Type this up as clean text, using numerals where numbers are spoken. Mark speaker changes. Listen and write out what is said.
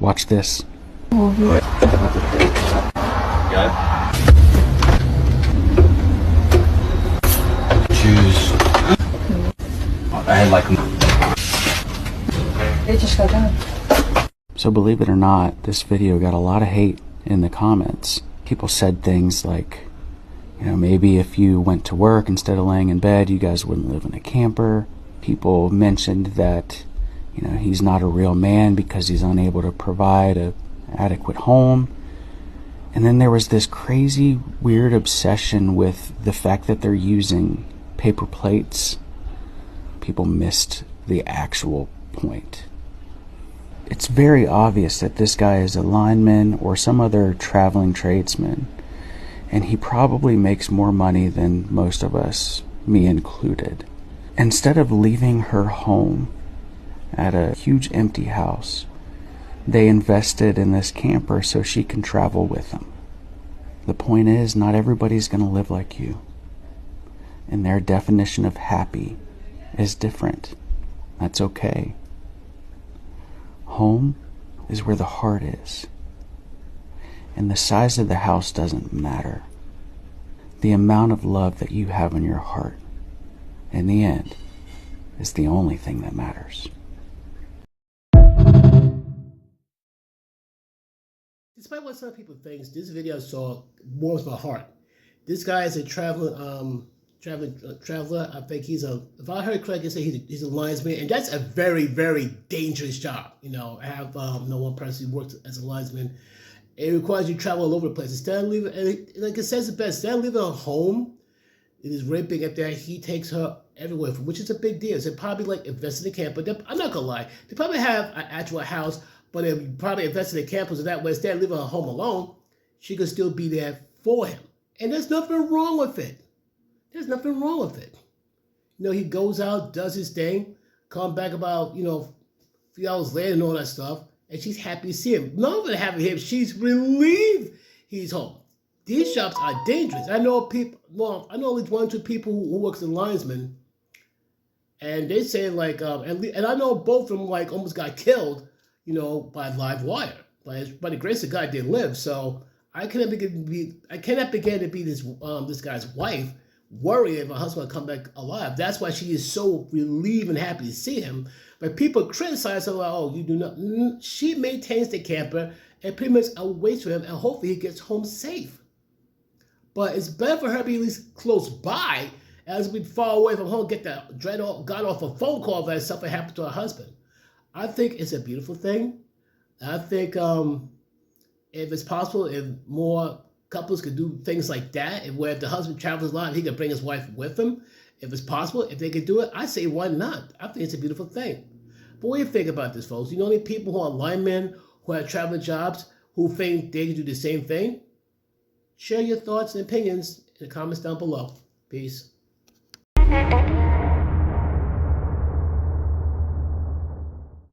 Speaker 1: Watch this.
Speaker 2: Got it? Choose. I had like...
Speaker 3: They just got done.
Speaker 1: So believe it or not, this video got a lot of hate in the comments. People said things like, you know, maybe if you went to work instead of laying in bed, you guys wouldn't live in a camper. People mentioned that, you know, he's not a real man because he's unable to provide an adequate home. And then there was this crazy, weird obsession with the fact that they're using paper plates. People missed the actual point. It's very obvious that this guy is a lineman or some other traveling tradesman, and he probably makes more money than most of us, me included. Instead of leaving her home at a huge empty house, they invested in this camper so she can travel with them. The point is, not everybody's going to live like you, and their definition of happy is different. That's okay. Home is where the heart is, and the size of the house doesn't matter. The amount of love that you have in your heart, in the end, is the only thing that matters.
Speaker 4: Despite what some people think, this video warms my heart. This guy is a traveler. I think if I heard correctly, say he's a linesman, and that's a very, very dangerous job. You know, I have no one person who worked as a linesman. It requires you to travel all over the place. Instead of leaving, like it says it best, instead of leaving her home, it is very big up there. He takes her everywhere, which is a big deal. So probably like invest in a camper. I'm not gonna lie, they probably have an actual house, but they probably invest in a camper so that way, instead of leaving her home alone, she could still be there for him. And there's nothing wrong with it. There's nothing wrong with it. You know, he goes out, does his thing, come back about, you know, a few hours later and all that stuff, and she's happy to see him. Not only happy to him, she's relieved he's home. These jobs are dangerous. I know people, well, I know at least 1 or 2 people who works in linesman, and they say like, and I know both of them like almost got killed, you know, by live wire. But by the grace of God, they live. So I cannot begin to be this guy's wife, worrying if her husband will come back alive. That's why she is so relieved and happy to see him. But people criticize her like, oh, you do not. She maintains the camper and pretty much awaits for him, and hopefully he gets home safe. But it's better for her to be at least close by, as we far away from home, get that got off a phone call that something happened to her husband. I think it's a beautiful thing. I think if it's possible, if more couples could do things like that, and where if the husband travels a lot, he could bring his wife with him. If it's possible, if they could do it, I say why not? I think it's a beautiful thing. But what do you think about this, folks? You know any people who are linemen, who have traveling jobs, who think they can do the same thing? Share your thoughts and opinions in the comments down below. Peace.